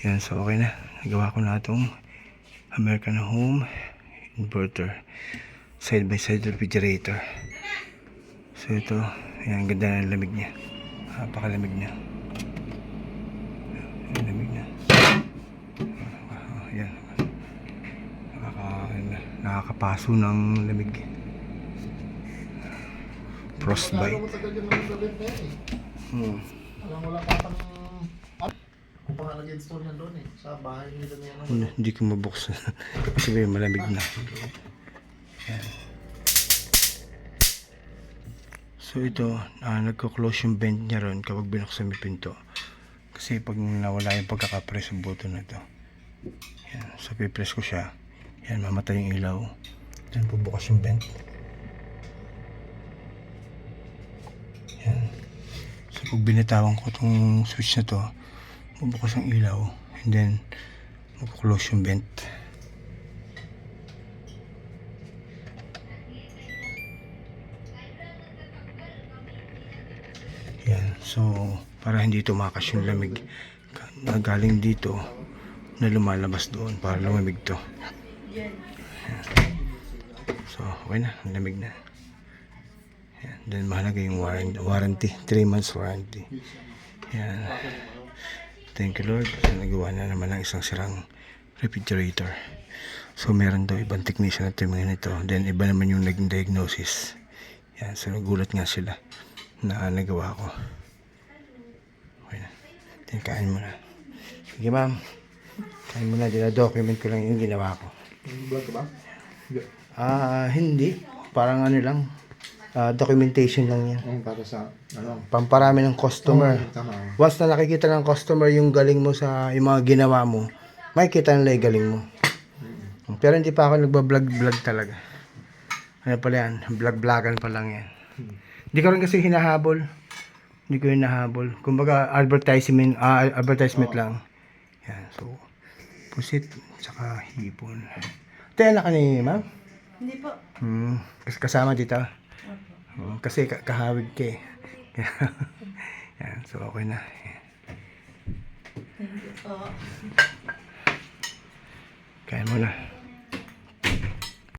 Yan, so okay na. Nagawa ko na itong American Home Inverter side by side refrigerator. So ito, yan, ganda ng lamig niya. Napakalamig niya. Yan, lamig niya. Yan. Nakakapaso ng lamig. Frostbite. Wala pa pang kung pangalagay-install na doon sa bahay nila niya. Hindi ko mabuksan kasi malamig na. Yan. So ito, nagko-close yung vent niya ron kapag binuksan yung pinto. Kasi pag nawala yung pagkakapress ng button na ito. Yan. So pipress ko siya. Yan, mamatay yung ilaw. Yan, bubukas yung vent. Yan. So pag binitawan ko itong switch na to, bubukas ang ilaw and then mag-close yung vent. Yan. So para hindi tumakas yung lamig na galing dito na lumalabas doon para lumamig to. Yan. So okay na, lamig na. Yan. Then mahalaga yung warranty, 3 months warranty. Yan. Thank you Lord. So, nagawa na naman ng isang sirang refrigerator. So meron daw ibang technician na tingnan nito. Then iba naman yung naging diagnosis. Yan. So nagulat nga sila na nagawa ko. Okay na. Then kain mo na. Sige ma'am. Kain mo na. Dina-document ko lang yung ginawa ko. Vlog ka ba? Hindi. Parang ano lang. Documentation lang yan. Para sa ano? Pamparami ng customer. Tama. Once na nakikita ng customer yung galing mo sa yung mga ginawa mo, makikita nila yung galing mo. Pero hindi pa ako nagbablog talaga. Ano pala yan? Vlog-vlogan pa lang yan. Hindi ko rin kasi hinahabol. Hindi ko hinahabol. Kumbaga advertisement lang. Yan. So, pusit tsaka hipon. Ito yan ka ni ma'am? Hindi po. Kasama dito. Kasi kahawig ka eh. Yan, so okay na. Thank you po. Kain mo na.